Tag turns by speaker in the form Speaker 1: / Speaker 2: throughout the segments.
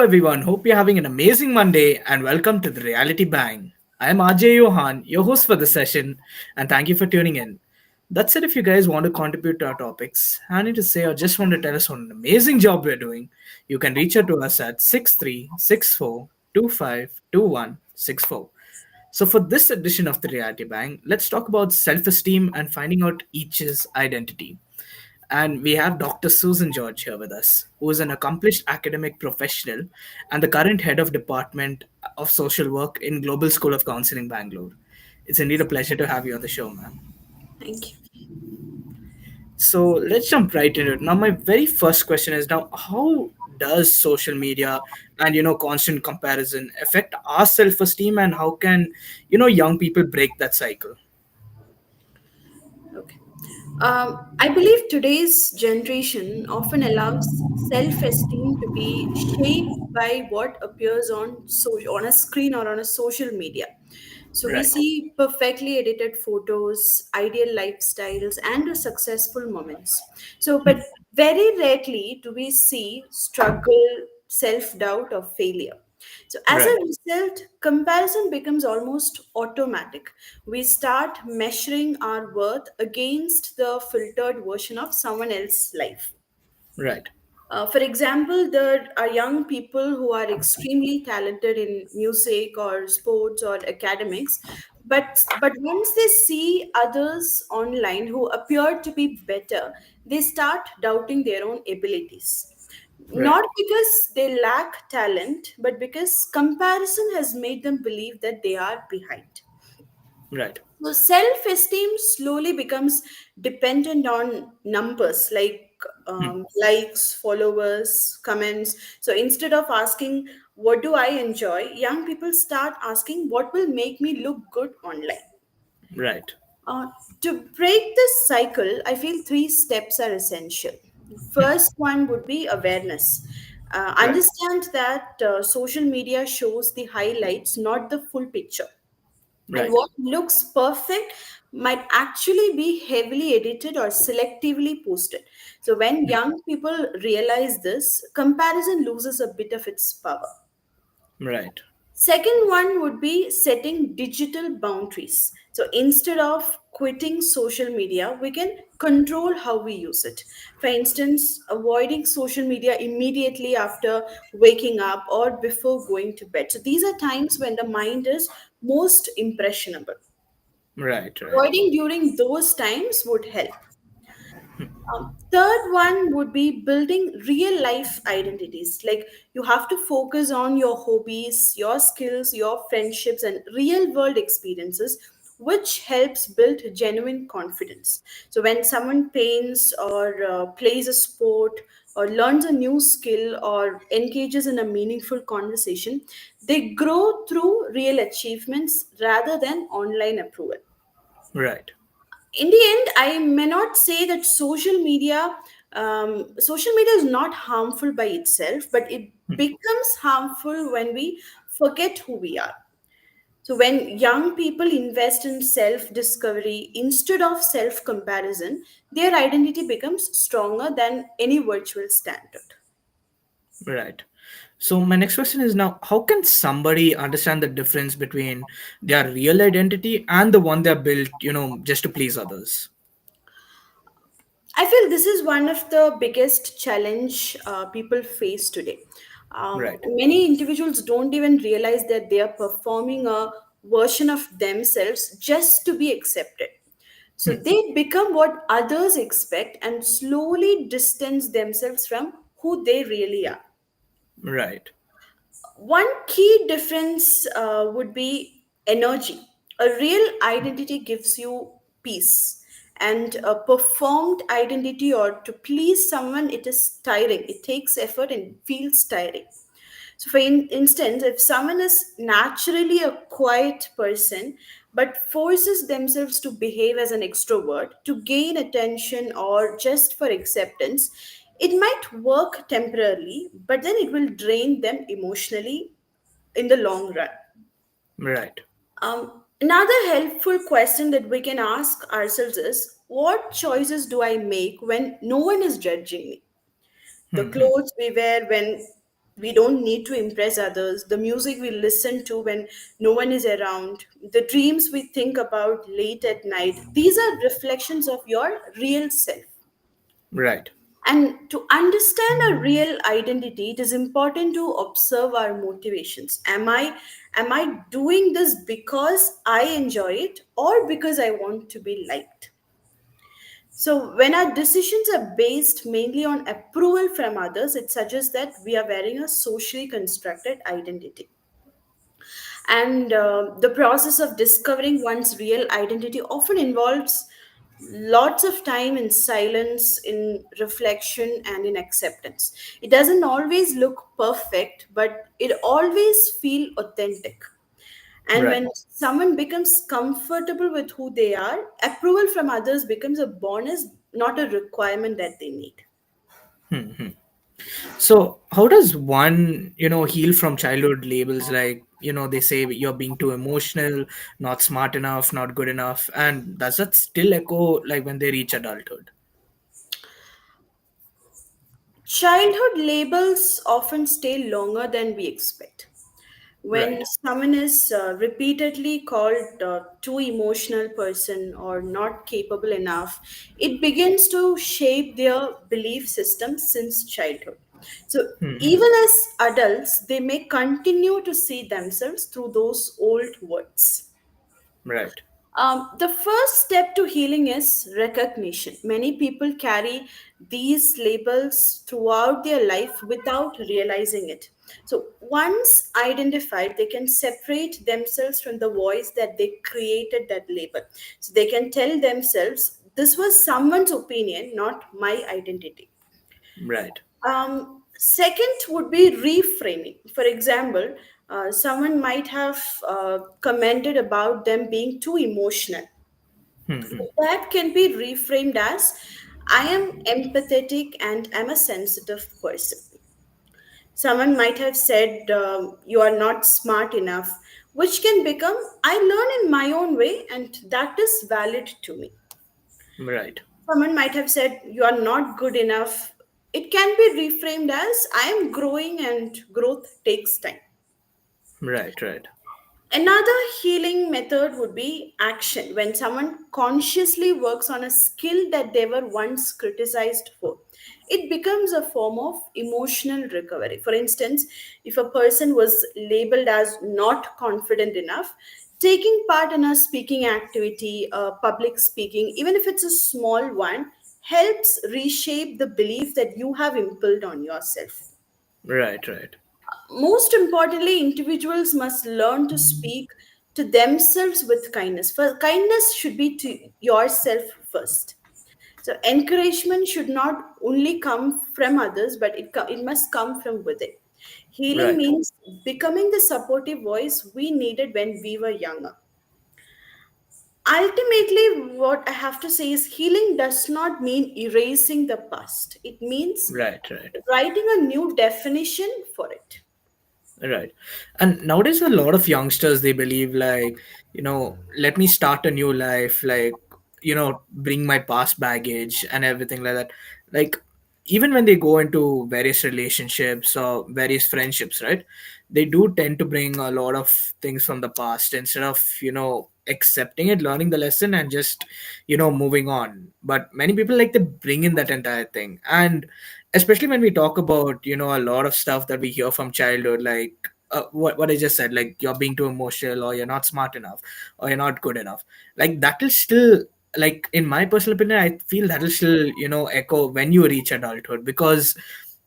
Speaker 1: everyone, hope you're having an amazing Monday and welcome to the Reality Bang. I am RJ Johan, your host for the session, and thank you for tuning in. That's it. If you guys want to contribute to our topics, I need to say, or just want to tell us what an amazing job we're doing, you can reach out to us at 6364252164. So, for this edition of the Reality Bang, let's talk about self esteem and finding out each's identity. And we have Dr. Susan George here with us, who is an accomplished academic professional and the current head of Department of Social Work in Global School of Counseling, Bangalore. It's indeed a pleasure to have you on the show, ma'am.
Speaker 2: Thank you.
Speaker 1: So let's jump right into it. Now, my very first question is now, how does social media and constant comparison affect our self-esteem, and how can young people break that cycle?
Speaker 2: Okay. I believe today's generation often allows self-esteem to be shaped by what appears on a screen or on a social media. So we
Speaker 1: Right.
Speaker 2: see perfectly edited photos, ideal lifestyles, and successful moments. So, but very rarely do we see struggle, self-doubt, or failure. So, as a
Speaker 1: Right.
Speaker 2: result, comparison becomes almost automatic. We start measuring our worth against the filtered version of someone else's life.
Speaker 1: Right.
Speaker 2: For example, there are young people who are extremely talented in music or sports or academics, but once they see others online who appear to be better, they start doubting their own abilities. Not
Speaker 1: Right.
Speaker 2: because they lack talent, but because comparison has made them believe that they are behind.
Speaker 1: Right.
Speaker 2: So self esteem slowly becomes dependent on numbers like likes, followers, comments. So instead of asking, what do I enjoy? Young people start asking, what will make me look good online?
Speaker 1: Right.
Speaker 2: Uh, to break this cycle, I feel three steps are essential. First one would be awareness.
Speaker 1: Right.
Speaker 2: Understand that social media shows the highlights, not the full picture, and
Speaker 1: Right.
Speaker 2: what looks perfect might actually be heavily edited or selectively posted. So when young people realize this, comparison loses a bit of its power.
Speaker 1: Right.
Speaker 2: Second one would be setting digital boundaries. So instead of quitting social media, we can control how we use it. For instance, avoiding social media immediately after waking up or before going to bed. So these are times when the mind is most impressionable.
Speaker 1: Right. Right.
Speaker 2: Avoiding during those times would help. Third one would be building real life identities. Like you have to focus on your hobbies, your skills, your friendships, and real world experiences, which helps build genuine confidence. So when someone paints or plays a sport or learns a new skill or engages in a meaningful conversation, they grow through real achievements rather than online approval.
Speaker 1: Right.
Speaker 2: In the end, I may not say that social media is not harmful by itself, but it becomes harmful when we forget who we are. So when young people invest in self discovery instead of self comparison, their identity becomes stronger than any virtual standard.
Speaker 1: Right. So my next question is now, how can somebody understand the difference between their real identity and the one they're built, just to please others?
Speaker 2: I feel this is one of the biggest challenge people face today.
Speaker 1: Right.
Speaker 2: Many individuals don't even realize that they are performing a version of themselves just to be accepted. So they become what others expect and slowly distance themselves from who they really are.
Speaker 1: Right.
Speaker 2: One key difference would be energy. A real identity gives you peace, and a performed identity or to please someone, it is tiring. It takes effort and feels tiring. So, for instance, if someone is naturally a quiet person but forces themselves to behave as an extrovert to gain attention or just for acceptance, it might work temporarily, but then it will drain them emotionally in the long run.
Speaker 1: Right.
Speaker 2: Another helpful question that we can ask ourselves is, what choices do I make when no one is judging me? The clothes we wear when We don't need to impress others. The music we listen to when no one is around, the dreams we think about late at night, these are reflections of your real self.
Speaker 1: Right.
Speaker 2: And to understand a real identity, it is important to observe our motivations. Am I doing this because I enjoy it or because I want to be liked? So when our decisions are based mainly on approval from others, it suggests that we are wearing a socially constructed identity. And the process of discovering one's real identity often involves lots of time in silence, in reflection, and in acceptance. It doesn't always look perfect, but it always feel authentic. And
Speaker 1: Right.
Speaker 2: when someone becomes comfortable with who they are, approval from others becomes a bonus, not a requirement that they need.
Speaker 1: So, how does one, heal from childhood labels like, they say you're being too emotional, not smart enough, not good enough, and does that still echo like when they reach adulthood?
Speaker 2: Childhood labels often stay longer than we expect. When
Speaker 1: Right.
Speaker 2: someone is repeatedly called too emotional person or not capable enough, it begins to shape their belief system since childhood. So even as adults, they may continue to see themselves through those old words.
Speaker 1: Right.
Speaker 2: The first step to healing is recognition. Many people carry these labels throughout their life without realizing it. So, once identified, they can separate themselves from the voice that they created that label. So, they can tell themselves, this was someone's opinion, not my identity.
Speaker 1: Right.
Speaker 2: Second would be reframing. For example, someone might have commented about them being too emotional. That can be reframed as I am empathetic and I'm a sensitive person. Someone might have said, you are not smart enough, which can become I learn in my own way and that is valid to me.
Speaker 1: Right.
Speaker 2: Someone might have said, you are not good enough. It can be reframed as I am growing and growth takes time.
Speaker 1: Right. Right.
Speaker 2: Another healing method would be action. When someone consciously works on a skill that they were once criticized for, it becomes a form of emotional recovery. For instance, if a person was labeled as not confident enough, taking part in a speaking activity, public speaking, even if it's a small one, helps reshape the belief that you have impelled on yourself.
Speaker 1: Right. Right.
Speaker 2: Most importantly, individuals must learn to speak to themselves with kindness. For kindness should be to yourself first. So encouragement should not only come from others, but it must come from within. Healing
Speaker 1: Right.
Speaker 2: means becoming the supportive voice we needed when we were younger. Ultimately, what I have to say is healing does not mean erasing the past. It means
Speaker 1: Right. Right.
Speaker 2: writing a new definition for it.
Speaker 1: Right. And nowadays, a lot of youngsters, they believe, like, let me start a new life, like, bring my past baggage and everything like that. Like, even when they go into various relationships or various friendships, right? They do tend to bring a lot of things from the past instead of, accepting it, learning the lesson, and just, moving on. But many people like to bring in that entire thing. And especially when we talk about a lot of stuff that we hear from childhood, like what I just said, like you're being too emotional, or you're not smart enough, or you're not good enough, like that will still, like in my personal opinion, I feel that will still echo when you reach adulthood. Because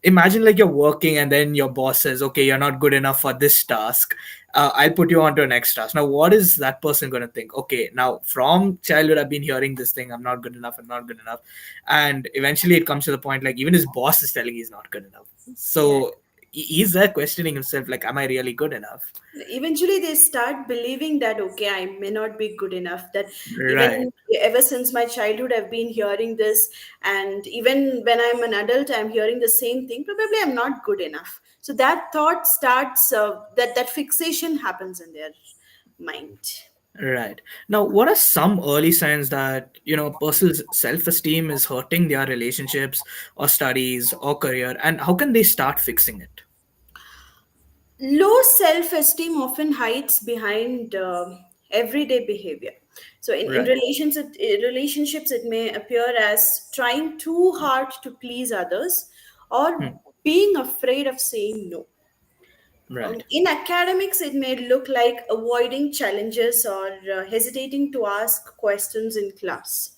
Speaker 1: imagine like you're working and then your boss says, okay, you're not good enough for this task, I'll put you on to a next task. Now what is that person going to think? Okay, now from childhood I've been hearing this thing, I'm not good enough, I'm not good enough. And eventually it comes to the point like even his boss is telling he's not good enough.
Speaker 2: Yeah.
Speaker 1: So he's there questioning himself, like, am I really good enough?
Speaker 2: Eventually they start believing that okay, I may not be good enough, that
Speaker 1: Right.
Speaker 2: even ever since my childhood I've been hearing this, and even when I'm an adult I'm hearing the same thing, probably I'm not good enough. So that thought starts, that fixation happens in their mind.
Speaker 1: Right. Now, what are some early signs that, a person's self-esteem is hurting their relationships or studies or career, and how can they start fixing it?
Speaker 2: Low self esteem often hides behind everyday behavior. So, in
Speaker 1: Right.
Speaker 2: relationships, it may appear as trying too hard to please others
Speaker 1: Hmm.
Speaker 2: or being afraid of saying no.
Speaker 1: Right.
Speaker 2: In academics, it may look like avoiding challenges or hesitating to ask questions in class.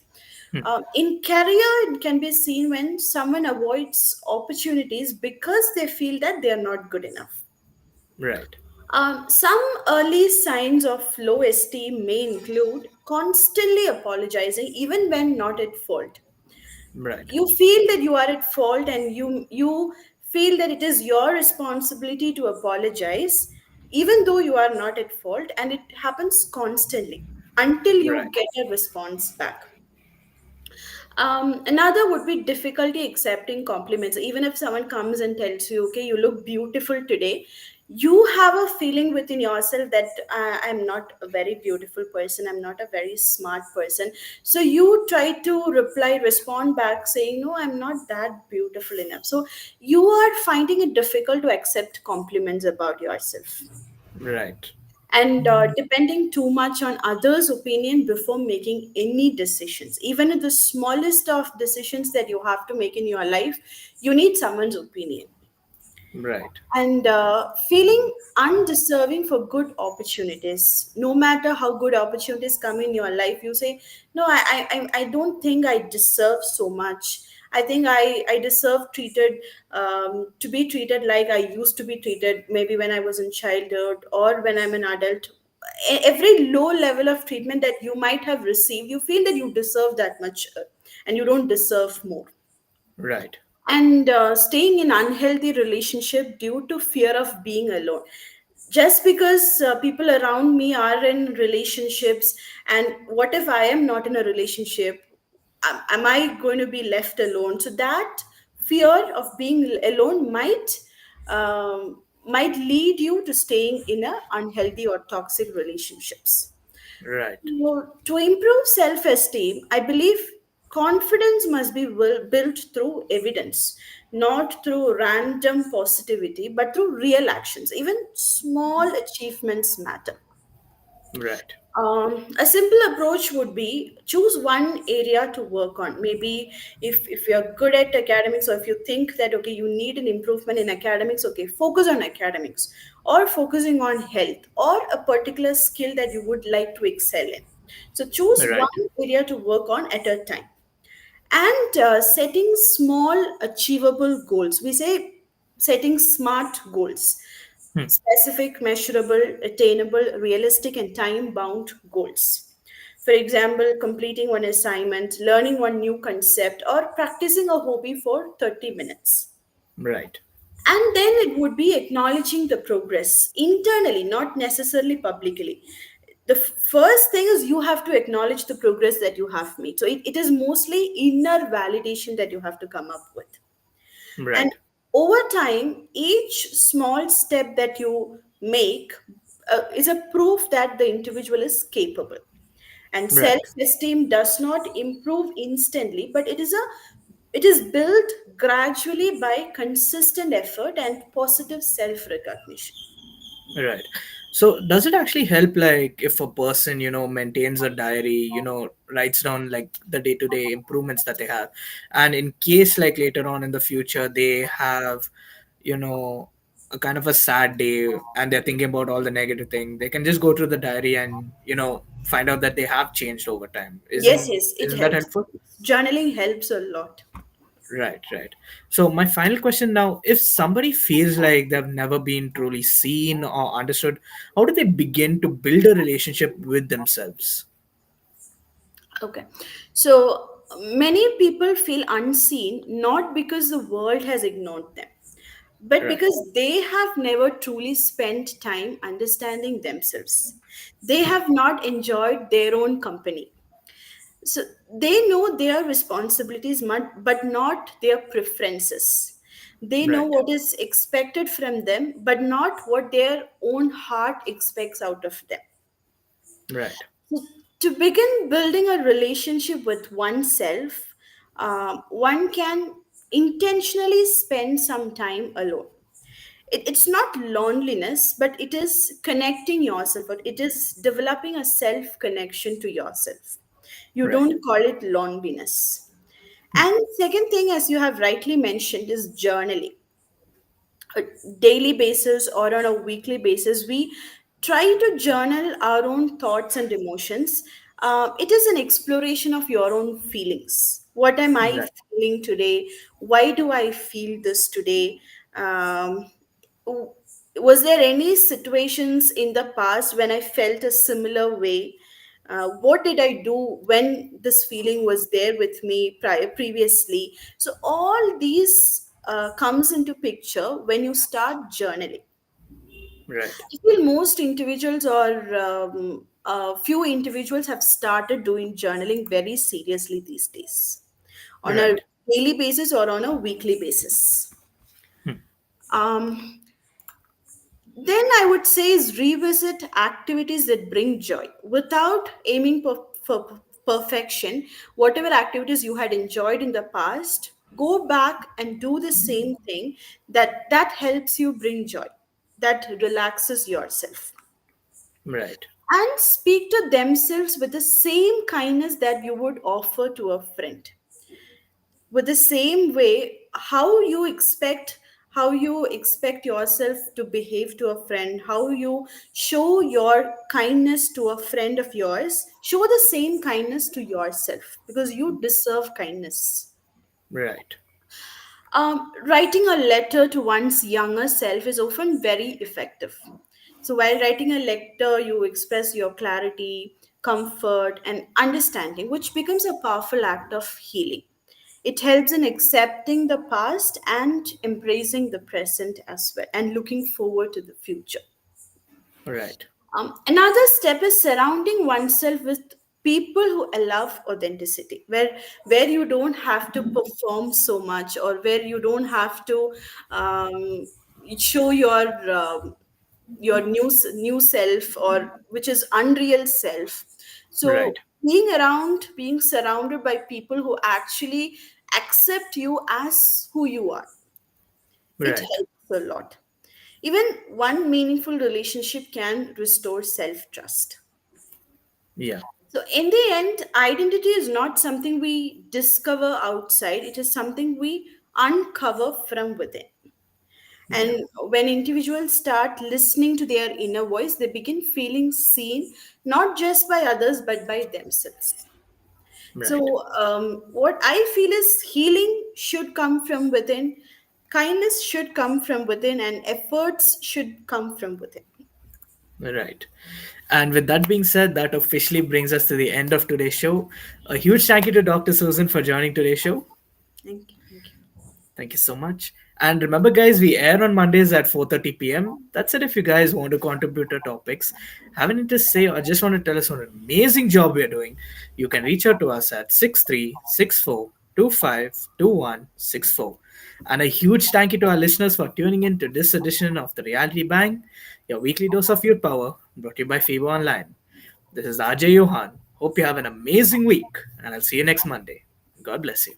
Speaker 1: Hmm.
Speaker 2: In career, it can be seen when someone avoids opportunities because they feel that they are not good enough.
Speaker 1: Right.
Speaker 2: Some early signs of low esteem may include constantly apologizing, even when not at fault.
Speaker 1: Right.
Speaker 2: You feel that you are at fault, and you feel that it is your responsibility to apologize, even though you are not at fault, and it happens constantly until you
Speaker 1: Right.
Speaker 2: get a response back. Another would be difficulty accepting compliments. Even if someone comes and tells you, okay, you look beautiful today, you have a feeling within yourself that I'm not a very beautiful person, I'm not a very smart person. So you try to respond back saying, no, I'm not that beautiful enough. So you are finding it difficult to accept compliments about yourself,
Speaker 1: Right.
Speaker 2: and depending too much on others opinion before making any decisions. Even the smallest of decisions that you have to make in your life, you need someone's opinion.
Speaker 1: Right.
Speaker 2: And feeling undeserving for good opportunities. No matter how good opportunities come in your life, you say, no, I don't think I deserve so much. I think I deserve to be treated like I used to be treated, maybe when I was in childhood or when I'm an adult. Every low level of treatment that you might have received, you feel that you deserve that much, and you don't deserve more.
Speaker 1: Right.
Speaker 2: And staying in unhealthy relationship due to fear of being alone. Just because people around me are in relationships, and what if I am not in a relationship? Am I going to be left alone? So that fear of being alone might lead you to staying in a unhealthy or toxic relationships.
Speaker 1: Right.
Speaker 2: Well, to improve self esteem, I believe confidence must be built through evidence, not through random positivity, but through real actions. Even small achievements matter.
Speaker 1: Right.
Speaker 2: A simple approach would be choose one area to work on. Maybe if you're good at academics, or if you think that okay, you need an improvement in academics, okay, focus on academics, or focusing on health, or a particular skill that you would like to excel in. So choose
Speaker 1: Right.
Speaker 2: one area to work on at a time. And setting small achievable goals. We say setting smart goals:
Speaker 1: Hmm.
Speaker 2: specific, measurable, attainable, realistic, and time bound goals. For example, completing one assignment, learning one new concept, or practicing a hobby for 30 minutes.
Speaker 1: Right.
Speaker 2: And then it would be acknowledging the progress internally, not necessarily publicly. The first thing is you have to acknowledge the progress that you have made. So it is mostly inner validation that you have to come up with. And
Speaker 1: Right.
Speaker 2: over time, each small step that you make is a proof that the individual is capable. And self
Speaker 1: Right.
Speaker 2: esteem does not improve instantly, but it is built gradually by consistent effort and positive self recognition.
Speaker 1: Right. So does it actually help, like, if a person, maintains a diary, writes down like the day-to-day improvements that they have, and in case like later on in the future they have, you know, a kind of a sad day and they're thinking about all the negative thing, they can just go through the diary and, find out that they have changed over time.
Speaker 2: Yes,
Speaker 1: Isn't
Speaker 2: yes, it
Speaker 1: isn't that
Speaker 2: helps.
Speaker 1: helpful?
Speaker 2: Journaling helps a lot.
Speaker 1: Right, right. So my final question now, if somebody feels like they've never been truly seen or understood, how do they begin to build a relationship with themselves?
Speaker 2: Okay. So many people feel unseen not because the world has ignored them, but
Speaker 1: Right.
Speaker 2: because they have never truly spent time understanding themselves. They have not enjoyed their own company. So they know their responsibilities, but not their preferences. They know
Speaker 1: Right.
Speaker 2: what is expected from them, but not what their own heart expects out of them.
Speaker 1: Right.
Speaker 2: So to begin building a relationship with oneself, one can intentionally spend some time alone. It's not loneliness, but it is connecting yourself, or it is developing a self connection to yourself. You
Speaker 1: Right.
Speaker 2: don't call it loneliness. And second thing, as you have rightly mentioned, is journaling. A daily basis or on a weekly basis, we try to journal our own thoughts and emotions. It is an exploration of your own feelings. What am I
Speaker 1: Right.
Speaker 2: feeling today? Why do I feel this today? um, w- was there any situations in the past when I felt a similar way? What did I do when this feeling was there with me previously? So all these comes into picture when you start journaling.
Speaker 1: Right.
Speaker 2: I feel most individuals, or few individuals, have started doing journaling very seriously these days, on a
Speaker 1: Right.
Speaker 2: daily basis or on a weekly basis. Um, Then I would say is revisit activities that bring joy without aiming for perfection. Whatever activities you had enjoyed in the past, go back and do the same thing that helps you bring joy, that relaxes yourself.
Speaker 1: Right.
Speaker 2: And speak to themselves with the same kindness that you would offer to a friend, with the same way how you expect yourself to behave to a friend, how you show your kindness to a friend of yours, show the same kindness to yourself, because you deserve kindness.
Speaker 1: Right.
Speaker 2: Writing a letter to one's younger self is often very effective. So while writing a letter, you express your clarity, comfort, and understanding, which becomes a powerful act of healing. It helps in accepting the past and embracing the present as well, and looking forward to the future.
Speaker 1: Right.
Speaker 2: Another step is surrounding oneself with people who allow authenticity, where you don't have to perform so much, or where you don't have to um, show your new self, or which is unreal self. So
Speaker 1: Right.
Speaker 2: being surrounded by people who actually accept you as who you are, it
Speaker 1: Right.
Speaker 2: helps a lot. Even one meaningful relationship can restore self trust.
Speaker 1: Yeah.
Speaker 2: So, in the end, identity is not something we discover outside, it is something we uncover from within.
Speaker 1: Yeah.
Speaker 2: And when individuals start listening to their inner voice, they begin feeling seen, not just by others, but by themselves.
Speaker 1: Right.
Speaker 2: So, what I feel is healing should come from within, kindness should come from within, and efforts should come from within.
Speaker 1: Right. And with that being said, that officially brings us to the end of today's show. A huge thank you to Dr. Susan for joining today's show.
Speaker 2: Thank you. Thank you.
Speaker 1: Thank you so much. And remember, guys, we air on Mondays at 4:30 p.m. That's it. If you guys want to contribute to topics, have anything to say, or just want to tell us what an amazing job we're doing, you can reach out to us at 6364252164. And a huge thank you to our listeners for tuning in to this edition of the Reality Bang, your weekly dose of youth power, brought to you by FIBA Online. This is RJ Johan. Hope you have an amazing week, and I'll see you next Monday. God bless you.